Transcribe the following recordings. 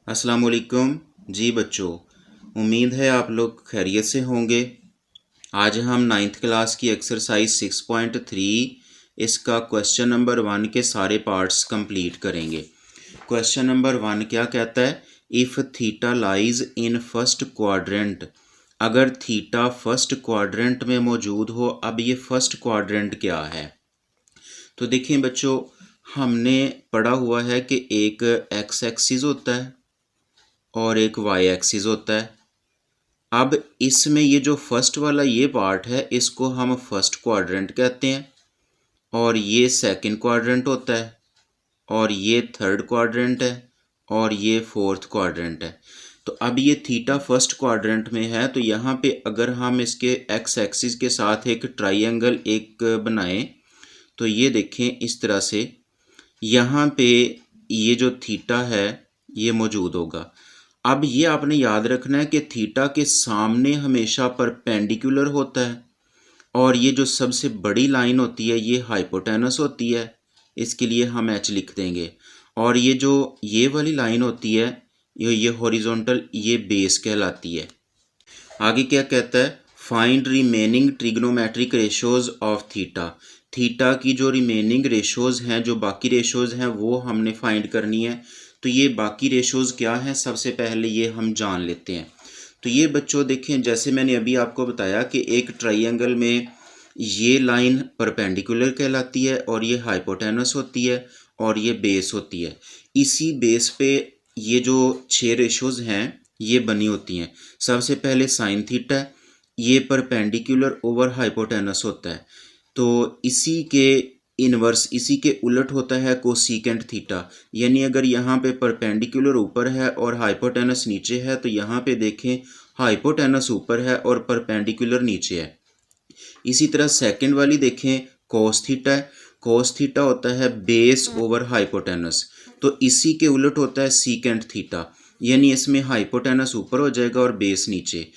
अस्सलाम वालेकुम जी बच्चों, उम्मीद है आप लोग खैरियत से होंगे। आज हम नाइन्थ क्लास की एक्सरसाइज 6.3 इसका क्वेश्चन नंबर 1 के सारे पार्ट्स कंप्लीट करेंगे। क्वेश्चन नंबर 1 क्या कहता है? If theta lies in first quadrant, अगर थीटा फर्स्ट क्वाड्रेंट में मौजूद हो। अब ये फर्स्ट क्वाड्रेंट क्या है? तो देखिए बच्चों, हमने पढ़ा हुआ है कि एक एक्स एक्सिस होता है और एक वाई एक्सिस होता है। अब इसमें ये जो फर्स्ट वाला ये पार्ट है इसको हम फर्स्ट क्वाड्रेंट कहते हैं, और ये सेकंड क्वाड्रेंट होता है, और ये थर्ड क्वाड्रेंट है, और ये फोर्थ क्वाड्रेंट है। तो अब ये थीटा फर्स्ट क्वाड्रेंट में है, तो यहाँ पे अगर हम इसके एक्स एक्सिस के साथ एक ट्राइंगल एक बनाएं तो ये देखें इस तरह से, यहाँ पे ये जो थीटा है ये मौजूद होगा। अब ये आपने याद रखना है कि थीटा के सामने हमेशा परपेंडिकुलर होता है, और ये जो सबसे बड़ी लाइन होती है ये हाइपोटेनस होती है, इसके लिए हम एच लिख देंगे। और ये जो ये वाली लाइन होती है ये हॉरिजॉन्टल, ये बेस कहलाती है। आगे क्या कहता है? Find remaining trigonometric ratios of theta. Theta की जो रिमेनिंग रेशोज हैं, जो बाकी रेशोज हैं, वो हमने फाइंड करनी है। तो ये बाकी रेशोज़ क्या हैं, सबसे पहले ये हम जान लेते हैं। तो ये बच्चों देखें, जैसे मैंने अभी आपको बताया कि एक ट्राइंगल में ये लाइन परपेंडिकुलर कहलाती है, और ये हाइपोटेनस होती है, और ये बेस होती है। इसी बेस पे ये जो 6 रेशोज़ हैं ये बनी होती हैं। सबसे पहले साइन थीटा, ये परपेंडिकुलर ओवर हाइपोटेनस होता है। तो इसी के इनवर्स, इसी के उलट होता है कोसीकेंट थीटा। यानी अगर यहाँ पे परपेंडिकुलर ऊपर है और हाइपोटेनस नीचे है, तो यहाँ पे देखें हाइपोटेनस ऊपर है और परपेंडिकुलर नीचे है। इसी तरह सेकंड वाली देखें कोस थीटा है। कोस थीटा होता है बेस ओवर हाइपोटेनस, तो इसी के उलट होता है सीकेंट थीटा। यानी इसमें हाइपोटेनस ऊपर हो जाएगा और बेस नीचे।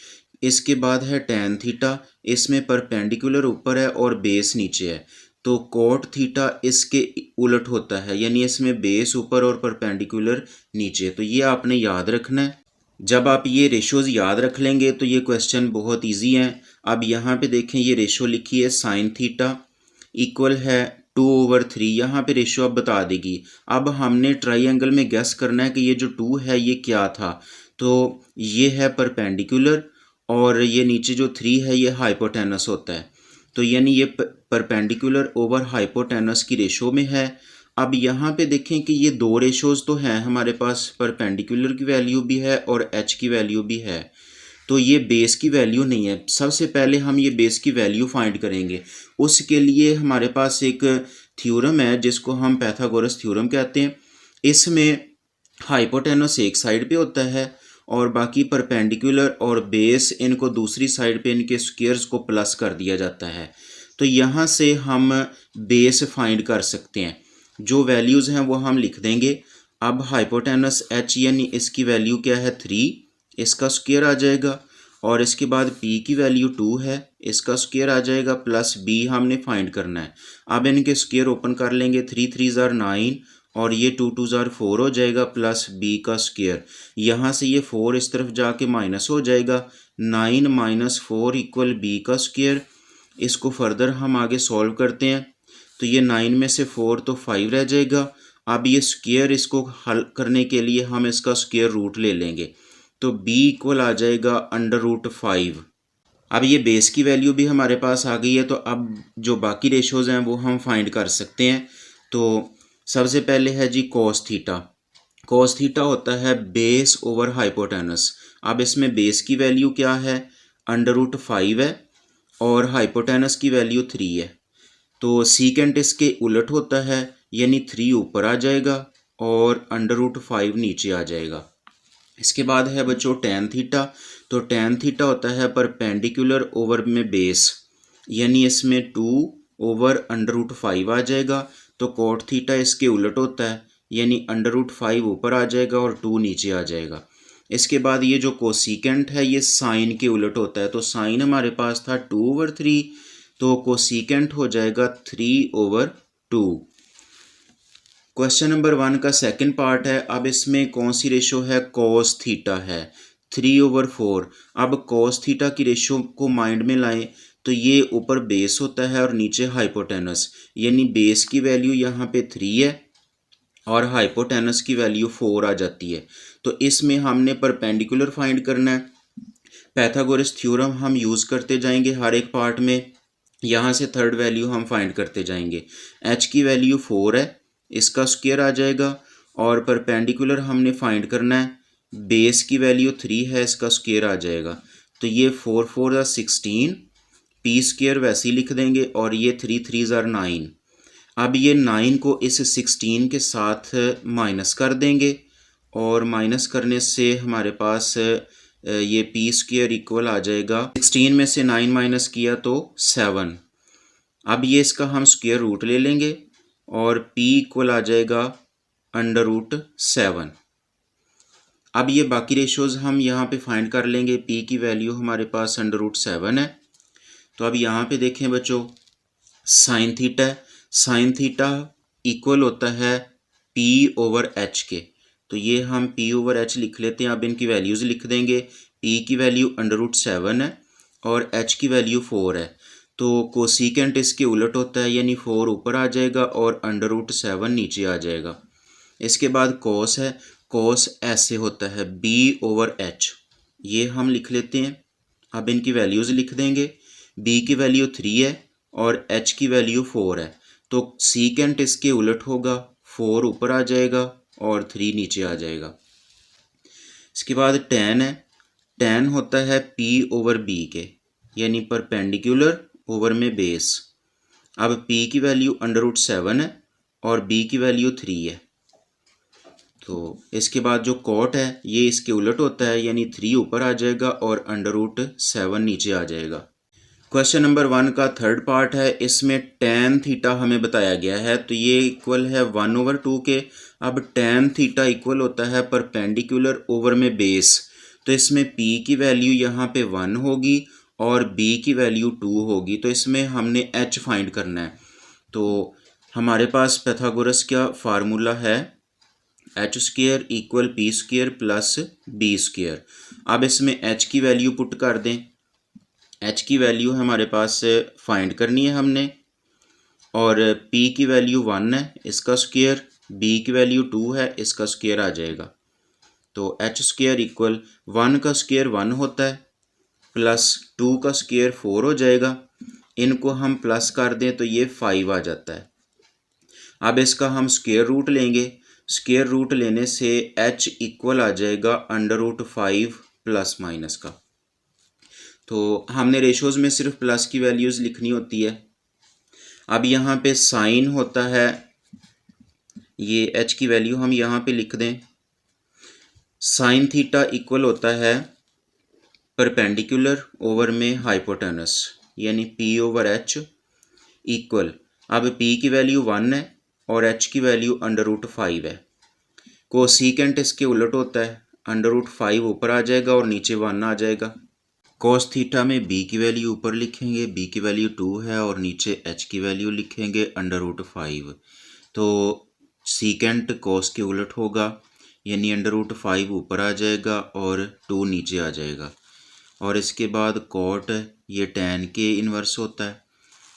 इसके बाद है टैन थीटा, इसमें परपेंडिकुलर ऊपर है और बेस नीचे है। तो कोट थीटा इसके उलट होता है, यानी इसमें बेस ऊपर और परपेंडिकुलर नीचे। तो ये आपने याद रखना है। जब आप ये रेशोज़ याद रख लेंगे तो ये क्वेश्चन बहुत इजी हैं। अब यहाँ पे देखें, ये रेशो लिखी है साइन थीटा इक्वल है 2/3। यहाँ पे रेशो अब बता देगी। अब हमने ट्राइंगल में गेस करना है कि ये जो 2 है ये क्या था। तो ये है परपेंडिकुलर, और ये नीचे जो 3 है ये हाइपोटेनस होता है। तो यानी ये परपेंडिकुलर ओवर हाइपोटेनस की रेशो में है। अब यहाँ पे देखें कि ये 2 रेशोज़ तो हैं हमारे पास, परपेंडिकुलर की वैल्यू भी है और एच की वैल्यू भी है। तो ये बेस की वैल्यू नहीं है। सबसे पहले हम ये बेस की वैल्यू फाइंड करेंगे। उसके लिए हमारे पास एक थ्योरम है जिसको हम पाइथागोरस थ्योरम कहते हैं। इसमें हाइपोटेनस एक साइड पे होता है और बाकी परपेंडिकुलर और बेस, इनको दूसरी साइड पे इनके स्क्वायर्स को प्लस कर दिया जाता है। तो यहाँ से हम बेस फाइंड कर सकते हैं। जो वैल्यूज़ हैं वो हम लिख देंगे। अब हाइपोटेनस एच यानी इसकी वैल्यू क्या है 3, इसका स्क्वायर आ जाएगा, और इसके बाद पी की वैल्यू 2 है, इसका स्क्वायर आ जाएगा, प्लस बी हमने फाइंड करना है। अब इनके स्क्वायर ओपन कर लेंगे, 3 3 ज़ार 9, और ये 2 2 ज़ार 4 हो जाएगा, प्लस बी का स्क्वायर। यहाँ से ये 4 इस तरफ जाके माइनस हो जाएगा, 9 माइनस 4 इक्वल बी का स्क्वायर। इसको फर्दर हम आगे सॉल्व करते हैं, तो ये 9 में से 4 तो 5 रह जाएगा। अब ये स्क्वायर, इसको हल करने के लिए हम इसका स्क्वायर रूट ले लेंगे, तो b इक्वल आ जाएगा √5। अब ये बेस की वैल्यू भी हमारे पास आ गई है। तो अब जो बाकी रेशोज़ हैं वो हम फाइंड कर सकते हैं। तो सबसे पहले है जी कोस थीटा। कोस थीटा होता है बेस ओवर हाइपोटेनस। अब इसमें बेस की वैल्यू क्या है, √5 है, और हाइपोटेनस की वैल्यू 3 है। तो सीकेंट इसके उलट होता है, यानी 3 ऊपर आ जाएगा और √5 नीचे आ जाएगा। इसके बाद है बच्चों टैन थीटा। तो टैन थीटा होता है परपेंडिकुलर ओवर में बेस, यानी इसमें 2/√5 आ जाएगा। तो कोट थीटा इसके उलट होता है, यानी √5 ऊपर आ जाएगा और 2 नीचे आ जाएगा। इसके बाद ये जो कोसीकेंट है ये साइन के उलट होता है। तो साइन हमारे पास था 2/3, तो कोसीकेंट हो जाएगा 3/2। क्वेश्चन नंबर 1 का सेकंड पार्ट है। अब इसमें कौन सी रेशो है, कोस थीटा है 3/4। अब कोस थीटा की रेशो को माइंड में लाएं तो ये ऊपर बेस होता है और नीचे हाइपोटेनस, यानी बेस की वैल्यू यहाँ पे 3 है और हाइपोटेनस की वैल्यू 4 आ जाती है। तो इसमें हमने परपेंडिकुलर फाइंड करना है। पैथागोरस थ्योरम हम यूज़ करते जाएंगे हर एक पार्ट में। यहाँ से थर्ड वैल्यू हम फाइंड करते जाएंगे। h की वैल्यू 4 है, इसका स्क्वायर आ जाएगा और परपेंडिकुलर हमने फाइंड करना है। बेस की वैल्यू 3 है, इसका स्क्वायर आ जाएगा। तो ये 4 4 ज़ा 16, पी स्क्वायर वैसे ही लिख देंगे और ये 3 3 ज़ा 9। अब ये 9 को इस 16 के साथ माइनस कर देंगे और माइनस करने से हमारे पास ये पी स्क्वायर इक्वल आ जाएगा, 16 में से 9 माइनस किया तो 7। अब ये इसका हम स्क्वायर रूट ले लेंगे और p इक्वल आ जाएगा √7। अब ये बाकी रेशोज़ हम यहाँ पे फाइंड कर लेंगे। p की वैल्यू हमारे पास √7 है। तो अब यहाँ पे देखें बच्चों, साइन थीटा है, साइन थीटा इक्वल होता है p/h के। तो ये हम p/h लिख लेते हैं। अब इनकी वैल्यूज़ लिख देंगे। p की वैल्यू √7 है और h की वैल्यू 4 है। तो कोसिकेंट इसके उलट होता है, यानी 4 ऊपर आ जाएगा और √7 नीचे आ जाएगा। इसके बाद कोस है, कोस ऐसे होता है b/h, ये हम लिख लेते हैं। अब इनकी वैल्यूज़ लिख देंगे। b की वैल्यू 3 है और h की वैल्यू 4 है। तो सीकेंट इसके उलट होगा, 4 ऊपर आ जाएगा और 3 नीचे आ जाएगा। इसके बाद tan है, tan होता है p/b के, यानी परपेंडिकुलर ओवर में बेस। अब p की वैल्यू √7 है और b की वैल्यू 3 है। तो इसके बाद जो कॉट है ये इसके उलट होता है, यानी 3 ऊपर आ जाएगा और √7 नीचे आ जाएगा। क्वेश्चन नंबर 1 का थर्ड पार्ट है। इसमें tan थीटा हमें बताया गया है, तो ये इक्वल है 1/2 के। अब tan थीटा इक्वल होता है परपेंडिकुलर ओवर में बेस। तो इसमें p की वैल्यू यहाँ पे 1 होगी और b की वैल्यू 2 होगी। तो इसमें हमने h फाइंड करना है। तो हमारे पास पैथागोरस का फार्मूला है h² = p² + b²। अब इसमें h की वैल्यू पुट कर दें। h की वैल्यू हमारे पास फाइंड करनी है हमने, और p की वैल्यू 1 है, इसका स्क्वायर, b की वैल्यू 2 है, इसका स्क्वायर आ जाएगा। तो h² = 1 का स्क्वायर 1 होता है प्लस 2 का स्क्वायर 4 हो जाएगा। इनको हम प्लस कर दें तो ये 5 आ जाता है। अब इसका हम स्क्वायर रूट लेंगे। स्क्वायर रूट लेने से h इक्वल आ जाएगा √5 प्लस माइनस का। तो हमने रेशोज़ में सिर्फ प्लस की वैल्यूज़ लिखनी होती है। अब यहाँ पे साइन होता है, ये h की वैल्यू हम यहाँ पे लिख दें। साइन थीटा इक्वल होता है परपेंडिकुलर ओवर में हाइपोटेनस, यानी p/h इक्वल, अब p की वैल्यू 1 है और h की वैल्यू √5 है। कोसिकेंट इसके उलट होता है, √5 ऊपर आ जाएगा और नीचे 1 आ जाएगा। कोस थीटा में b की वैल्यू ऊपर लिखेंगे, b की वैल्यू 2 है और नीचे h की वैल्यू लिखेंगे √5। तो सीकेंट कोस के उलट होगा, यानी √5 ऊपर आ जाएगा और 2 नीचे आ जाएगा। और इसके बाद कॉट, ये tan के इन्वर्स होता है।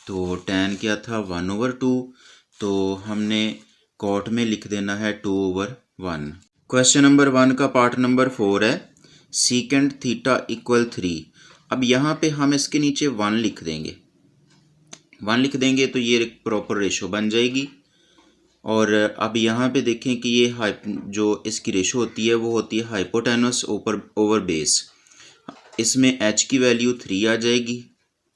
तो tan क्या था 1/2, तो हमने कॉट में लिख देना है 2/1। क्वेश्चन नंबर 1 का पार्ट नंबर 4 है, सीकेंट थीटा = 3। अब यहाँ पे हम इसके नीचे 1 लिख देंगे। 1 लिख देंगे तो ये एक प्रॉपर रेशो बन जाएगी। और अब यहाँ पे देखें कि ये जो इसकी रेशो होती है वो होती है हाइपोटेनस ओवर बेस। इसमें h की वैल्यू 3 आ जाएगी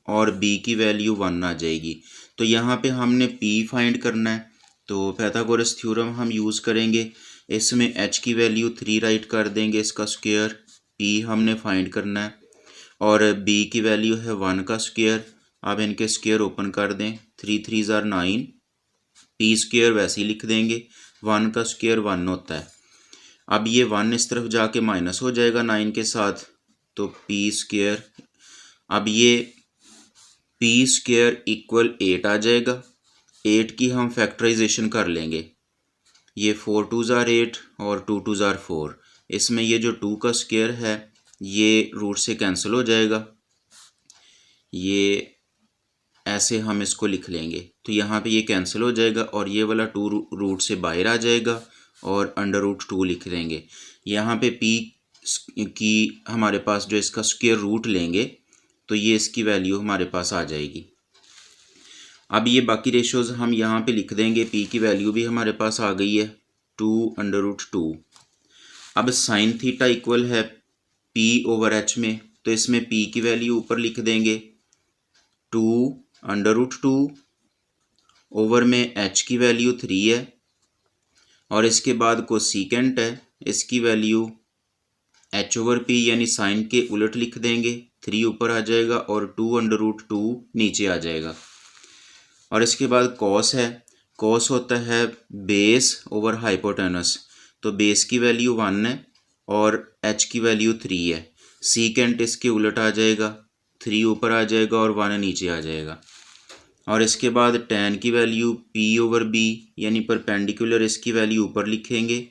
और b की वैल्यू 1 आ जाएगी। तो यहाँ पे हमने p फाइंड करना है, तो पैथागोरस थ्योरम हम यूज़ करेंगे। इसमें h की वैल्यू 3 राइट कर देंगे, इसका स्क्वायर, p हमने फाइंड करना है, और b की वैल्यू है 1 का स्क्वायर। अब इनके स्क्वायर ओपन कर दें, 3 3 ज़ा 9, p² वैसे ही लिख देंगे, 1 का स्क्वायर 1 होता है। अब ये 1 इस तरफ जाके माइनस हो जाएगा 9 के साथ, तो p², अब ये p² = 8 आ जाएगा। 8 की हम फैक्टराइजेशन कर लेंगे। ये 4 2 ज़ार 8 और 2 2 ज़ार 4। इसमें ये जो 2 का स्क्वायर है ये रूट से कैंसिल हो जाएगा, ये ऐसे हम इसको लिख लेंगे। तो यहाँ पे ये कैंसिल हो जाएगा और ये वाला 2 रूट से बाहर आ जाएगा और अंडर रूट 2 लिख देंगे। यहाँ पे p की हमारे पास जो इसका स्क्वायर रूट लेंगे तो ये इसकी वैल्यू हमारे पास आ जाएगी। अब ये बाकी रेशोज़ हम यहाँ पे लिख देंगे। p की वैल्यू भी हमारे पास आ गई है 2 अंडर रूट 2। अब साइन थीटा इक्वल है p ओवर h में, तो इसमें p की वैल्यू ऊपर लिख देंगे 2 अंडर रूट 2 ओवर में h की वैल्यू 3 है और इसके बाद कोसेकेंट है, इसकी वैल्यू h ओवर p यानी साइन के उलट लिख देंगे। 3 ऊपर आ जाएगा और 2 अंडर रूट 2 नीचे आ जाएगा। और इसके बाद कॉस है, कॉस होता है बेस ओवर हाइपोटेनस, तो बेस की वैल्यू 1 है और h की वैल्यू 3 है। सीकेंट इसके उलट आ जाएगा, 3 ऊपर आ जाएगा और 1 नीचे आ जाएगा। और इसके बाद tan की वैल्यू p ओवर b यानी परपेंडिकुलर, इसकी वैल्यू ऊपर लिखेंगे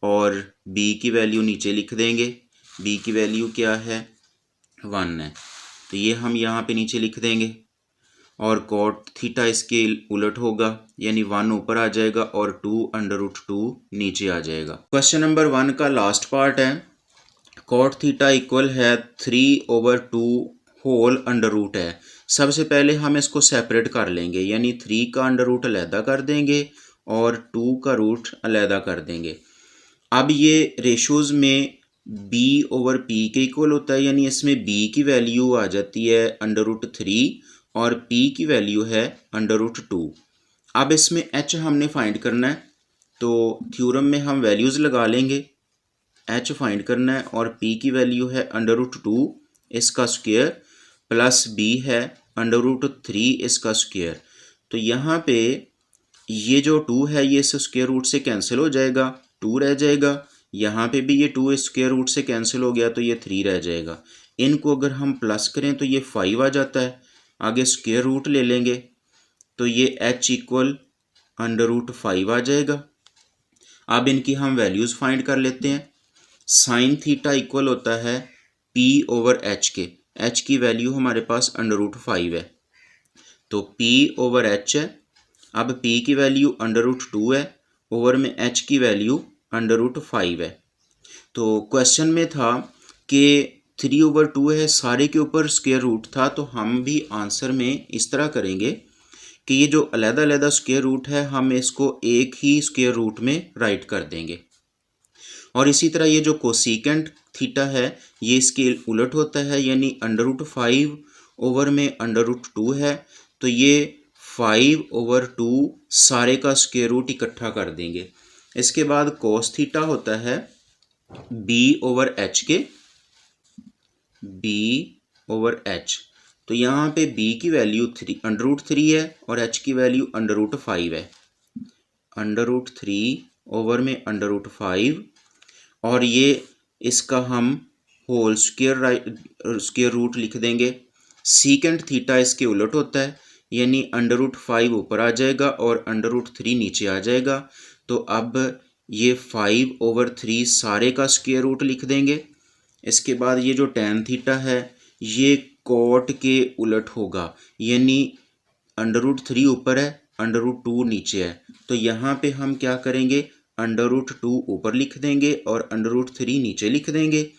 और b की वैल्यू नीचे लिख देंगे। b की वैल्यू क्या है 1 है, तो ये हम यहाँ पे नीचे लिख देंगे। और कॉट थीटा इसके उलट होगा यानी 1 ऊपर आ जाएगा और 2 अंडर रूट 2 नीचे आ जाएगा। क्वेश्चन नंबर 1 का लास्ट पार्ट है। कॉट थीटा इक्वल है 3 ओवर 2 होल अंडर रूट है। सबसे पहले हम इसको सेपरेट कर लेंगे यानी 3 का अंडर रूट अलहदा कर देंगे और 2 का रूट अलहदा कर देंगे। अब ये रेशोज़ में b ओवर p के इक्वल होता है यानी इसमें b की वैल्यू आ जाती है अंडर रूट 3 और p की वैल्यू है अंडर रूट 2। अब इसमें h हमने फाइंड करना है, तो थ्योरम में हम वैल्यूज़ लगा लेंगे। h फाइंड करना है और p की वैल्यू है अंडर रूट 2 इसका स्क्वायर प्लस b है अंडर रूट 3 इसका स्क्वायर। तो यहाँ पे ये जो 2 है ये इस स्क्वायर रूट से कैंसिल हो जाएगा, 2 रह जाएगा। यहाँ पे भी ये 2 स्क्वायर रूट से कैंसिल हो गया तो ये 3 रह जाएगा। इनको अगर हम प्लस करें तो ये 5 आ जाता है। आगे स्क्वायर रूट ले लेंगे तो ये h इक्वल अंडर रूट 5 आ जाएगा। अब इनकी हम वैल्यूज़ फाइंड कर लेते हैं। साइन थीटा इक्वल होता है p ओवर h के, h की वैल्यू हमारे पास अंडर रूट 5 है, तो p ओवर h है। अब p की वैल्यू अंडर रूट 2 है, ओवर में h की वैल्यू अंडर रूट 5 है। तो क्वेश्चन में था कि 3 ओवर 2 है, सारे के ऊपर स्क्वायर रूट था, तो हम भी आंसर में इस तरह करेंगे कि ये जो अलग-अलग स्क्वायर रूट है हम इसको एक ही स्क्वायर रूट में राइट कर देंगे। और इसी तरह ये जो कोसेकेंट थीटा है ये इसके उलट होता है यानी अंडर रूट 5 ओवर में अंडर रूट 2 है, तो ये 5 ओवर 2 सारे का स्क्वायर रूट इकट्ठा कर देंगे। इसके बाद कोस थीटा होता है b ओवर h के, b ओवर h, तो यहाँ पे b की वैल्यू 3 अंडर रूट 3 है और h की वैल्यू अंडर रूट 5 है। अंडर रूट 3 ओवर में अंडर रूट 5 और ये इसका हम होल स्क्वायर रूट लिख देंगे। सीकेंट थीटा इसके उलट होता है यानी अंडर रूट 5 ऊपर आ जाएगा और अंडर रूट 3 नीचे आ जाएगा। तो अब ये 5 ओवर 3 सारे का स्क्वायर रूट लिख देंगे। इसके बाद ये जो टैन थीटा है ये कॉट के उलट होगा यानी अंडर रूट 3 ऊपर है, अंडर रूट 2 नीचे है, तो यहाँ पे हम क्या करेंगे अंडर रूट 2 ऊपर लिख देंगे और अंडर रूट 3 नीचे लिख देंगे।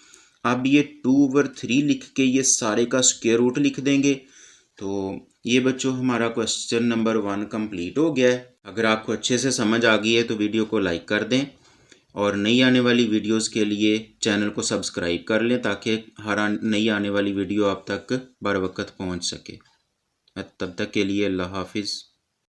अब ये 2 ओवर 3 लिख के ये सारे का स्क्वायर रूट लिख देंगे। तो ये बच्चों हमारा क्वेश्चन नंबर 1 कंप्लीट हो गया है। अगर आपको अच्छे से समझ आ गई है तो वीडियो को लाइक कर दें और नई आने वाली वीडियोस के लिए चैनल को सब्सक्राइब कर लें ताकि हर नई आने वाली वीडियो आप तक बर वक्त पहुंच सके। तब तक के लिए अल्लाह हाफिज़।